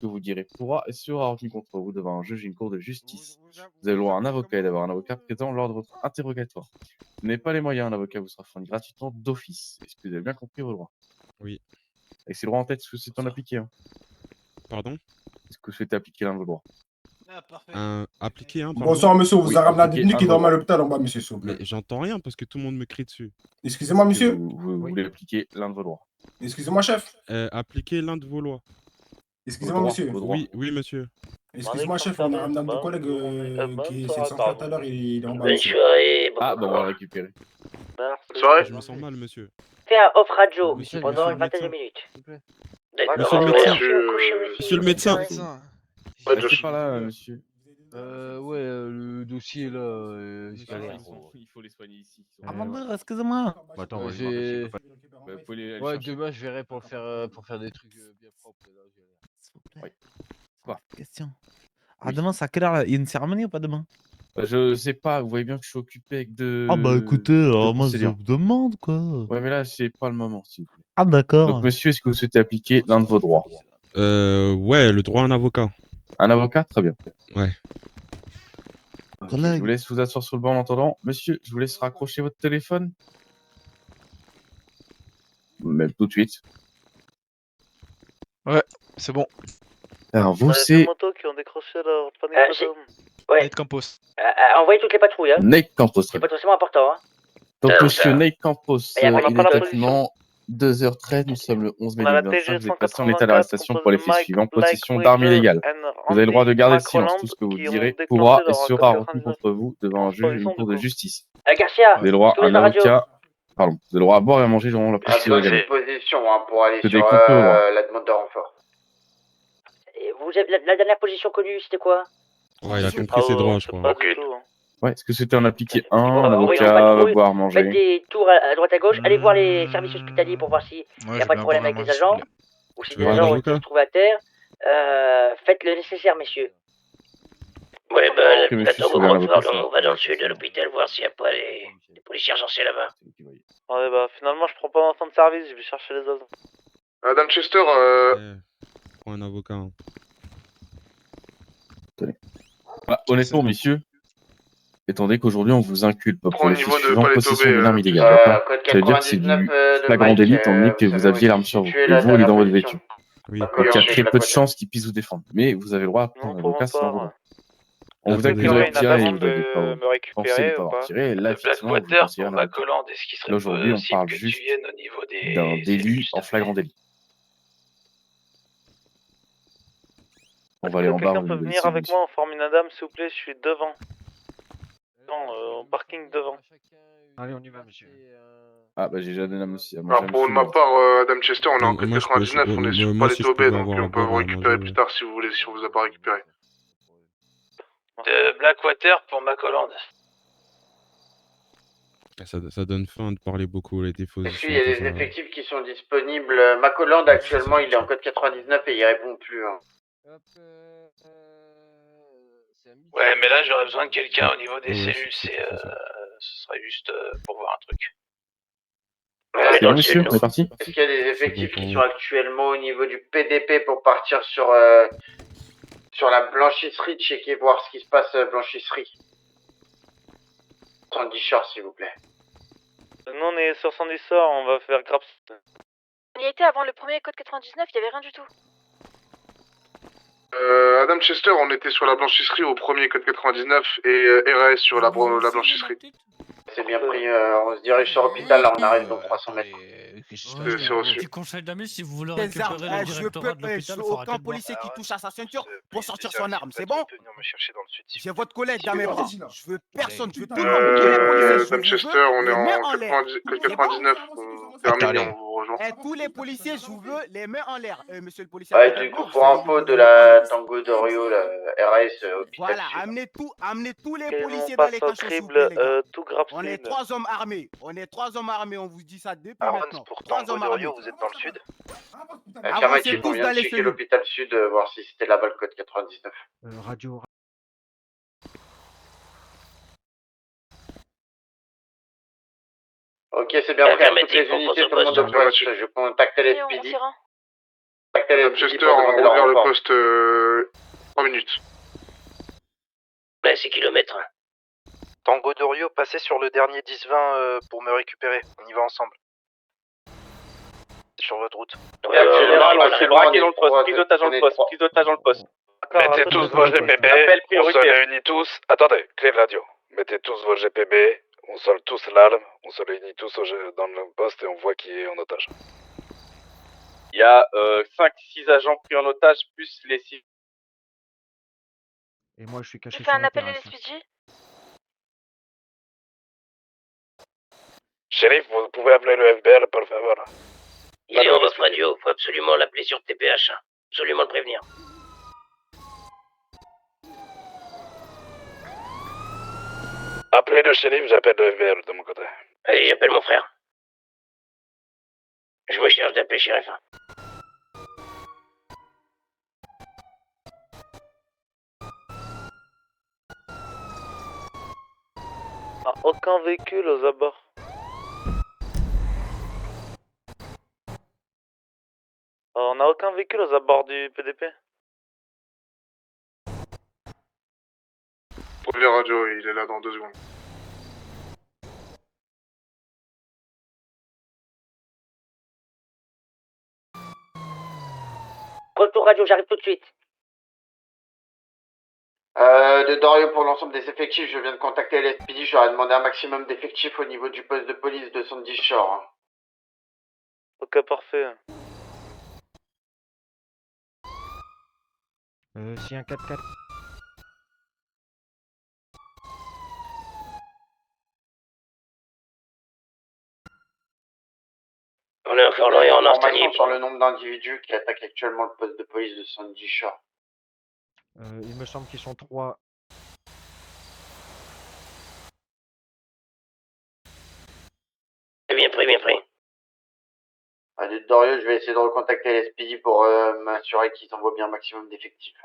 que vous direz pourra et sera retenu contre vous devant un juge et une cour de justice. Vous avez le droit à un avocat et d'avoir un avocat présent lors de votre interrogatoire. Si vous n'avez pas les moyens, un avocat vous sera fourni gratuitement d'office. Est-ce que vous avez bien compris vos droits? Oui. Et c'est le droit en tête, est-ce que c'est en appliqué, hein? Pardon? Est-ce que vous souhaitez appliquer l'un de vos droits? Appliquer, hein, pardon? Bonsoir, monsieur. On vous Oui, a ramené un appliquer détenu un qui de vos dormait à droits. l'hôpital en bas, monsieur, s'il vous plaît. Mais j'entends rien parce que tout le monde me crie dessus. Excusez-moi, Est-ce que monsieur. vous voulez appliquer l'un de vos droits? Excusez-moi, chef. Appliquer l'un de vos lois. Excusez-moi, monsieur. Vos droits. Oui, oui, monsieur. Excusez-moi, chef. On a ramené un de vos collègues qui s'est sorti tout à l'heure. Il est en bas, Bonne monsieur. soirée. Ah, bah on va le récupérer. Bonne soirée. Je me sens mal, monsieur. Fais un off radio Monsieur- pendant monsieur une le vingtaine de médecin. minutes. Monsieur le médecin. Monsieur le médecin. Ouais, Restez Josh. pas là, monsieur. Ouais, le dossier là, Monsieur, galère. il faut les soigner ici. Ah, maman, excusez-moi. Bah, attends, vas-y, j'ai- Bah, vous pouvez aller Ouais, chercher. demain je verrai pour faire des trucs bien propres. Là, S'il vous plaît. Oui. Quoi? Question. Ah, Oui. demain, c'est à quelle heure là? Il y a une cérémonie ou pas demain? Bah, je sais pas, vous voyez bien que je suis occupé avec de. Ah, bah écoutez, de moi je procédures. vous demande quoi. Ouais, mais là, c'est pas le moment, s'il vous plaît. Ah, d'accord. Donc, monsieur, est-ce que vous souhaitez appliquer l'un de vos droits? Ouais, le droit à un avocat. Un avocat? Très bien. Ouais. Ok, Collègue. je vous laisse vous asseoir sur le banc en attendant. Monsieur, je vous laisse raccrocher votre téléphone. Même tout de suite. C'est bon. Alors, vous, Des c'est motos qui ont décroché leur panier j'ai- d'automne. Ouais. Nate Campos. Envoyez toutes les patrouilles, hein. Nate Campos. C'est potentiellement important, hein. Donc, Ça, monsieur ça. Nate Campos, Il y a vraiment il pas est la actuellement 2h13, nous sommes le 11 mai On a la 2025, vous TG êtes placé en état d'arrestation pour les faits suivants: possession Mike d'armes illégales. and Vous avez le droit de garder le Andy silence. McRolland Tout ce que vous qui ont direz déclenché pourra et leur sera code retenu 99 contre vous devant un juge et une transposition, cour du de coup. justice. Garcia, Vous avez le droit à excusez un la radio. avocat. Pardon, vous avez le droit à boire et à manger durant la procédure également. Position hein, pour aller Que sur des comptes au droit. la demande de renfort. Et vous avez la dernière position connue, c'était quoi? Ouais, il a compris ses droits, je crois. Ok. Ouais, est-ce que c'était en appliquer un Oui, avocat, oui. boire, Faites manger? des tours à droite à gauche, allez voir les services hospitaliers pour voir s'il Ouais, n'y a pas de problème avec les agents, ou si Tu des veux un agents ont avocat? été trouvés à terre. Faites le nécessaire, messieurs. Ouais, Ok, bah, monsieur, attends, si vous voulez un avocat, on va dans le sud de l'hôpital voir s'il n'y a pas des policiers agencés là-bas. Ouais, bah finalement, je prends pas mon temps de service, je vais chercher les autres. Madame Chester, Prends un avocat. Hein. Bah, honnêtement, messieurs, étant donné qu'aujourd'hui on vous inculpe pour Prends les au faits niveau de suivants: Palais possession Tobé, d'une arme illégale, d'accord? code Ça veut dire que c'est 99 du de flagrant Mike, délit étant donné que vous vous savez aviez où l'arme il sur vous situait et la vous, il est dans votre dernière véhicule. Oui. Donc il y a Collant très de peu de la chances qu'il puisse vous défendre. Mais vous avez le droit à prendre un Non, pour avocat mon selon vos part. droits. On vous Attendez, accuse de une tirer et demande vous n'aviez pas me pensé de récupérer pas ou avoir pas? tiré. Et là, effectivement, vous conseillez un avocat. est-ce qu'il serait Là, aujourd'hui, on parle juste au niveau des... d'un délit en flagrant délit. On va aller en bas. Quelqu'un peut venir avec moi, on forme une dame, s'il vous plaît, je suis devant. Non, au parking devant. Allez, on y va, monsieur. Ah, bah j'ai déjà donné à monsieur. Alors pour ma part, Madame Chester, on est en Non, code moi, je peux- 99, on est sur moi, Palais si je Tobé, pouvais donc avoir à on peut boire vous et à récupérer manger, plus tard si vous voulez, si on vous a pas récupéré. De Blackwater pour McColland. Ça donne faim de parler beaucoup, les dépositions. Il y a tout des ça. effectifs qui sont disponibles. Macoland actuellement il est en code 99 et il répond plus. Hein. Ouais, mais là, j'aurais besoin de quelqu'un au niveau des Ouais, cellules, c'est ce serait juste pour voir un truc. C'est bon, monsieur, on est parti? Est-ce qu'il y a des effectifs bon qui pour sont actuellement au niveau du PDP pour partir sur la blanchisserie de checker voir ce qui se passe blanchisserie? Sandy Shore s'il vous plaît. Nous, on est sur Sandy Shore, on va faire Graps. On y était avant le premier code 99, il y avait rien du tout. Madame Chester, on était sur la blanchisserie au premier code 99 et RAS sur la blanchisserie. C'est bien pris, on se dirige sur l'hôpital, là on arrive dans 300 mètres. C'est reçu. Du conseil d'amis, si vous voulez récupérer le directorat de l'hôpital, il faut arrêter aucun de boire. policier qui touche à sa ceinture pour sortir son arme, c'est bon? Venir me chercher dans le sud. J'ai votre collègue dans mes bras. Je veux personne, je veux tout le monde. Tous les policiers, je Madame vous Chester, veux on est les mains en en l'air. 99, on termine et on vous rejoint. Et tous les policiers, je vous veux les mains en l'air. Monsieur le policier. Ouais, du coup, pour info de la Tango d'Orio, la RAS hôpital Voilà, sud. amenez tous les Et policiers on dans passe les au cachots, s'il vous crible, plaît, les gars. tout Graps. On est 3 hommes armés. On vous dit ça depuis Arons, maintenant. pour 3 Tango hommes armés. d'Orio, vous êtes dans le sud? Avancez Affirmatif, tous on vient dans de les checker cellules. l'hôpital sud, voir si c'était là-bas le code 99. Radio. Ok, c'est bien pris à toutes les unités, tout le monde de poste. Je contacte les Et on SPD. s'y rend. Chester, on revient le poste 3 minutes. Ouais, 6 kilomètres. Tango Dorio, passez sur le dernier 10-20 pour me récupérer. On y va ensemble. Sur votre route. On C'est braqué dans le poste, prise d'otage dans le poste, prise d'otage dans le poste. Mettez tous vos GPB, on se réunit tous. Attendez, clé de radio. Mettez tous vos GPB, on sort tous l'arme, on se réunit tous dans le poste et on voit qui est en otage. Il y a 5-6 agents pris en otage, plus les 6. Et moi, je suis caché J'ai sur fait un le appel à terrain. l'SPJ. Shérif, vous pouvez appeler le FBL, par favor. Il est en off radio, faut absolument l'appeler sur TPH. Absolument le prévenir. Appelez le shérif, j'appelle le FBL de mon côté. Allez, j'appelle mon frère. Je me charge d'appeler shérif. Ah, aucun véhicule aux abords. On n'a aucun véhicule aux abords du PDP. Pour les radios, il est là dans 2 secondes. Retour radio, j'arrive tout de suite. De Dorio pour l'ensemble des effectifs, je viens de contacter l'SPD, je leur ai demandé un maximum d'effectifs au niveau du poste de police de Sandy Shore. Ok, parfait. Si un 4x4. On est encore loin et en Information installé. sur le nombre d'individus qui attaquent actuellement le poste de police de Sandy Shore. Il me semble qu'ils sont 3. Bien pris, bien pris. De Dorio, je vais essayer de recontacter l'SPD pour m'assurer qu'ils envoient bien un maximum d'effectifs.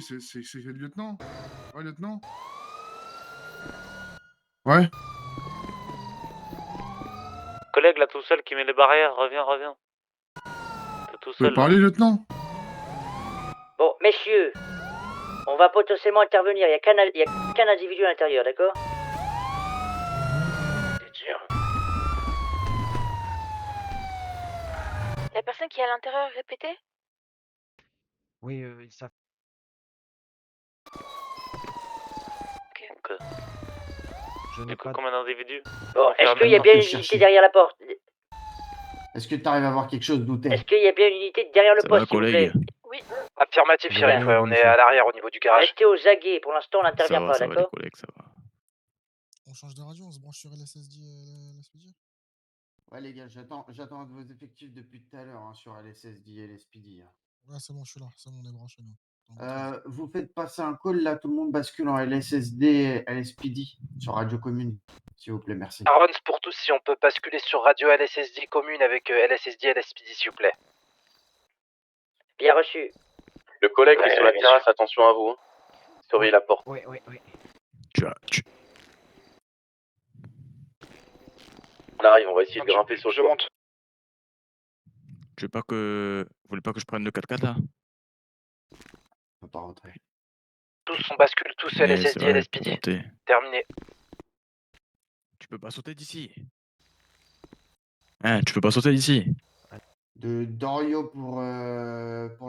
C'est le lieutenant? Ouais, lieutenant? Ouais. Collègue là tout seul qui met les barrières, reviens. T'es tout seul. lieutenant? Bon, messieurs, on va potentiellement intervenir. Il y a qu'un individu à l'intérieur, d'accord? C'est sûr. La personne qui est à l'intérieur répétée? Oui, ils savent. Ok. Je n'ai Du coup, pas. combien d'individus? Bon, est-ce qu'il y a bien une unité derrière la porte? Est-ce que tu arrives à voir quelque chose d'où Est-ce qu'il y a bien une unité derrière le Ça va, poste, s'il vous plaît? Oui. Affirmatif, Vous allez shérif, bien, on est monsieur. à l'arrière au niveau du garage. Restez aux aguets, pour l'instant on Ça n'intervient va, pas, ça va, les d'accord? collègues, ça va. On change de radio, on se branche sur LSSD et l'SPJ. Ouais les gars, j'attends de vos effectifs depuis tout à l'heure sur LSSD et l'SPD. Ouais, c'est bon, je suis là, c'est bon, on est branché, nous. Vous faites passer un call, là, tout le monde bascule en LSSD, LSPD, sur Radio Commune, s'il vous plaît, merci. Arons pour tous, si on peut basculer sur radio LSSD commune avec LSSD LSPD, s'il vous plaît. Bien reçu. Le collègue est sur la terrasse, attention à vous. Hein. Surveillez la porte. Oui. On arrive, on va essayer de grimper sur le Je toit. monte. Vous voulez pas que je prenne le 4x4 là? Faut pas rentrer. Tous, on bascule tous LSSD LSPD. Terminé. Tu peux pas sauter d'ici. Hein, tu peux pas sauter d'ici. De Dorio pour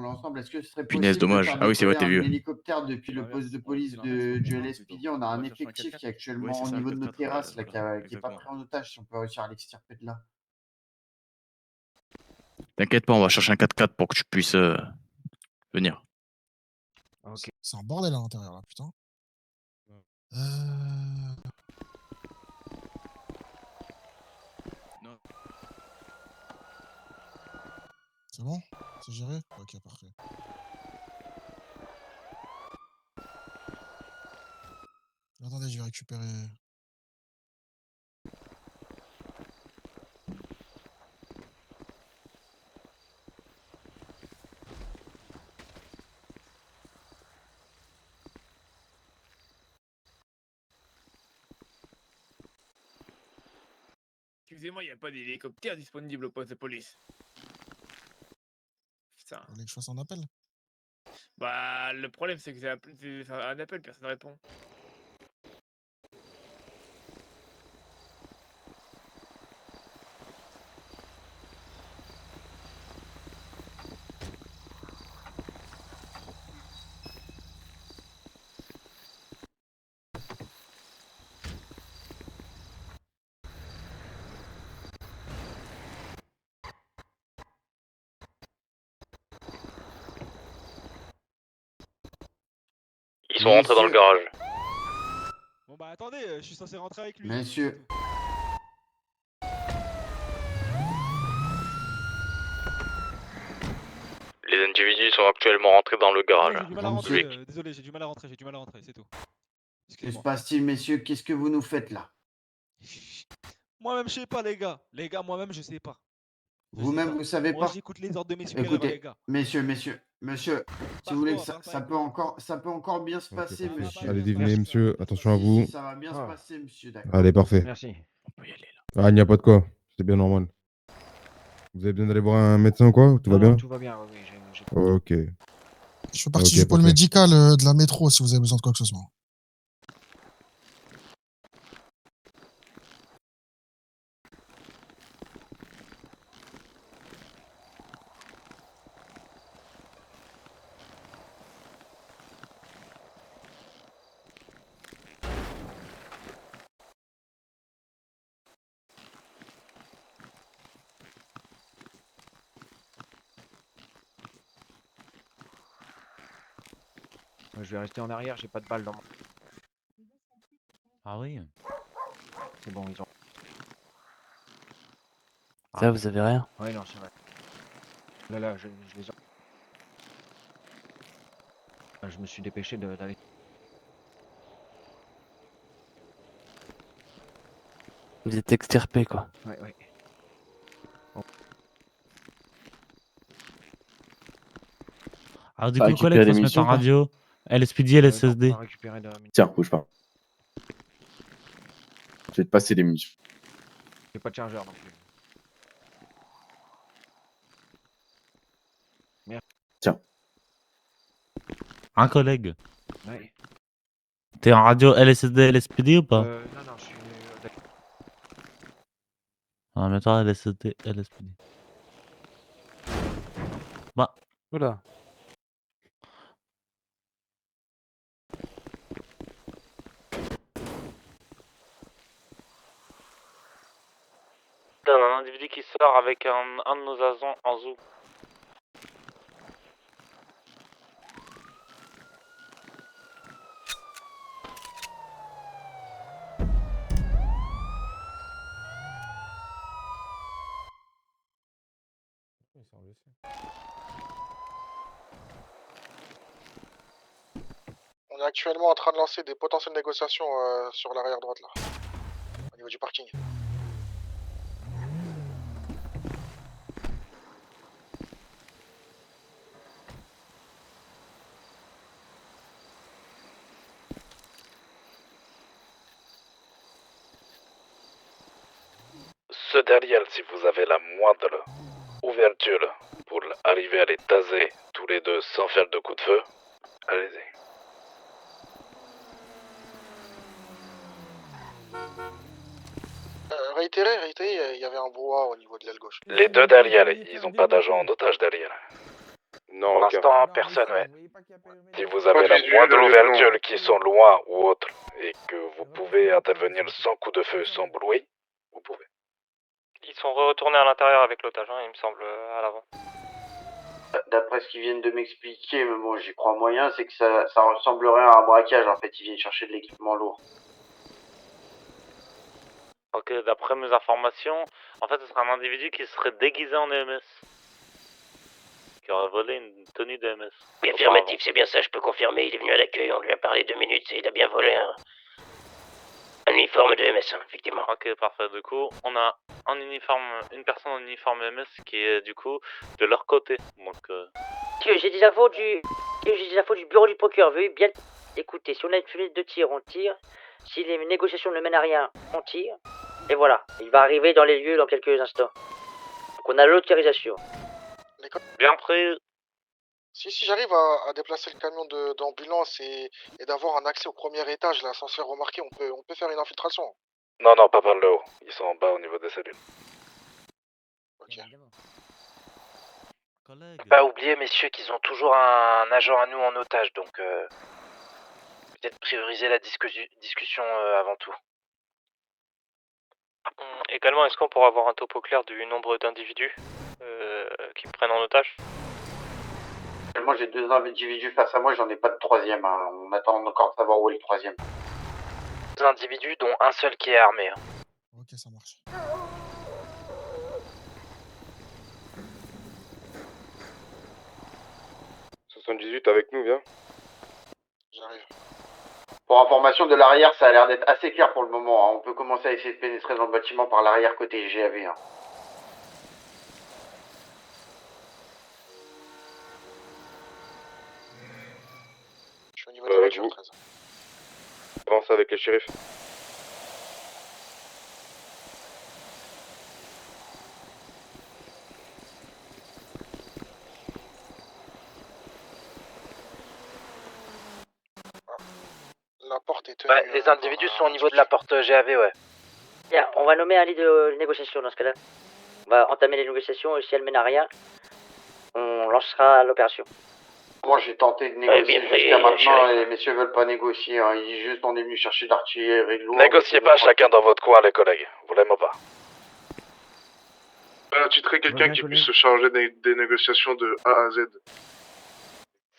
l'ensemble, est-ce que ce serait Punaise, possible dommage. de faire Ah oui, c'est vrai, décoller t'es un vieux. hélicoptère depuis le poste de police du LSPD? On a un effectif qui est actuellement au niveau de nos terrasses, là, qui est pas pris en otage, si on peut réussir à l'extirper de là. T'inquiète pas, on va chercher un 4x4 pour que tu puisses venir. Ok. C'est un bordel à l'intérieur là, putain. Non. C'est bon? C'est géré? Ok, parfait. Attendez, je vais récupérer. Excusez-moi, il n'y a pas d'hélicoptère disponible au poste de police. Putain. Vous voulez que je fasse un appel? Bah, le problème, c'est que c'est un appel, personne répond. Ils sont rentrés dans le garage. Bon bah attendez, je suis censé rentrer avec lui. Messieurs, Les individus sont actuellement rentrés dans le garage. J'ai du mal à Grand rentrer, monsieur. désolé, j'ai du mal à rentrer, c'est tout. que se Excusez-moi. passe-t-il, messieurs? Qu'est-ce que vous nous faites là? Moi-même, je sais pas, les gars. Les gars, moi-même, je sais pas. Vous-même, vous savez Moi, pas? j'écoute les ordres de mes supérieurs, les Écoutez, gars. monsieur, si vous voulez que Pardon, ça peut encore bien se passer, parfait. monsieur. Allez, venez, monsieur. Attention à Si, vous. ça va bien se passer, monsieur, d'accord. Allez, parfait. Merci. On peut y aller là. Ah, il n'y a pas de quoi. C'est bien normal. Vous avez besoin d'aller voir un médecin ou quoi? Tout va bien? Tout va bien, oui. Ok. Je fais partie Ok, du pôle parfait. médical de la métro si vous avez besoin de quoi que ce soit. Je vais rester en arrière, j'ai pas de balles dans mon... Ah oui. C'est bon, ils ont... Ça, vous avez rien? Ouais, non, c'est vrai. Là, je les ai... Je me suis dépêché d'aller... Vous êtes extirpé, quoi. Ouais. Alors, du T'as coup, récupéré collègue, des faut se mettre munitions, en quoi radio. LSPD, LSSD. On a récupéré de... Tiens, bouge pas. Je vais te passer des munitions. J'ai pas de chargeur non plus. Merci. Tiens. Un collègue. Ouais. T'es en radio LSSD, LSPD ou pas? Non, je suis... Ah, mais toi, LSSD, LSPD. Bah. Oula. Un individu qui sort avec un de nos agents en zoo. On est actuellement en train de lancer des potentielles négociations sur l'arrière droite là, au niveau du parking. Ceux derrière, si vous avez la moindre ouverture pour arriver à les taser tous les deux sans faire de coup de feu, allez-y. Réitérez, il y avait un brouhaha au niveau de l'aile gauche. Les deux derrière, ils ont pas d'agent en otage derrière. Non, pour l'instant, personne, ouais. Si vous avez la moindre ouverture qui sont loin ou autre et que vous pouvez intervenir sans coup de feu, sans bruit, vous pouvez. Ils sont retournés à l'intérieur avec l'otage, hein, il me semble, à l'avant. D'après ce qu'ils viennent de m'expliquer, mais bon, j'y crois moyen, c'est que ça ressemblerait à un braquage. En fait, ils viennent chercher de l'équipement lourd. Ok, d'après mes informations, en fait, ce serait un individu qui serait déguisé en EMS. Qui aurait volé une tenue d'EMS. Oui, affirmatif, c'est bien ça, je peux confirmer. Il est venu à l'accueil, on lui a parlé 2 minutes et il a bien volé un uniforme de MS, hein, effectivement. Ok, parfait. Du coup, on a une personne en uniforme MS qui est du coup de leur côté. Donc, Monsieur, j'ai des infos du bureau du procureur. Veuillez bien écouter. Si on a une fenêtre de tir, on tire. Si les négociations ne mènent à rien, on tire. Et voilà, il va arriver dans les lieux dans quelques instants. Donc on a l'autorisation. bien pris. Si j'arrive à déplacer le camion d'ambulance et d'avoir un accès au premier étage là sans se faire remarquer, on peut faire une infiltration. Non, pas par le haut. Ils sont en bas au niveau des cellules. Ok. Pas oublier, messieurs, qu'ils ont toujours un agent à nous en otage, donc peut-être prioriser la discussion avant tout. Également, est-ce qu'on pourra avoir un topo clair du nombre d'individus qui prennent en otage? Moi, j'ai 2 individus face à moi, j'en ai pas de troisième. Hein. On attend encore de savoir où est le troisième. 2 individus, dont un seul qui est armé. Hein. Ok, ça marche. Avec nous, viens. J'arrive. Pour information de l'arrière, ça a l'air d'être assez clair pour le moment. Hein. On peut commencer à essayer de pénétrer dans le bâtiment par l'arrière côté GAV. Hein. Je suis au niveau de la voiture, 13. Avance avec les shérifs. La porte est tenue. Ouais, les individus sont au niveau de la porte GAV, ouais. Bien, on va nommer un lit de négociation dans ce cas-là. On va entamer les négociations et si elles mènent à rien, on lancera l'opération. Moi, j'ai tenté de négocier bien, jusqu'à maintenant chérie. et les messieurs veulent pas négocier. Hein. Ils disent juste on est venu chercher d'artillerie lourde. Négociez pas chacun dans votre coin, les collègues. Vous l'aimez pas. Titrer quelqu'un qui puisse se charger des négociations de A à Z.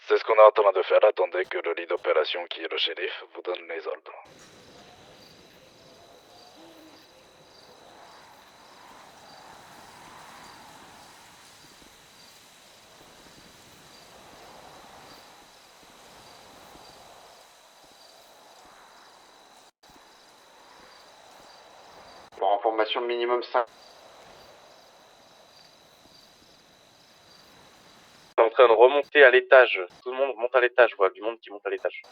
C'est ce qu'on est en train de faire. Attendez que le lead d'opération, qui est le shérif, vous donne les ordres. Pour information minimum 5. On est en train de remonter à l'étage. Tout le monde monte à l'étage, je vois du monde qui monte à l'étage.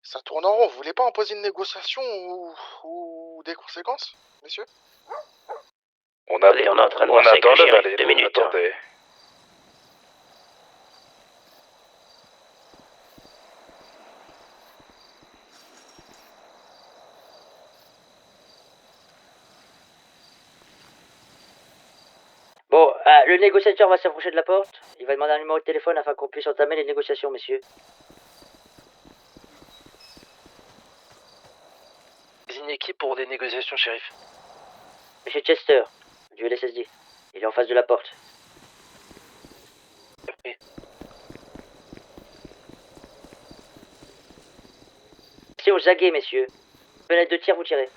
Ça tourne en rond, vous voulez pas imposer une négociation ou des conséquences, messieurs? Allez, on est en train de voir ça avec attend le le shérif, valide. 2 minutes. Hein. Attendez. Bon, le négociateur va s'approcher de la porte. Il va demander un numéro de téléphone afin qu'on puisse entamer les négociations, messieurs. Une équipe pour des négociations, shérif. Monsieur Chester, du LSSD. Il est en face de la porte. Oui. C'est aux aguets, messieurs. Fenêtre de tir, vous tirez.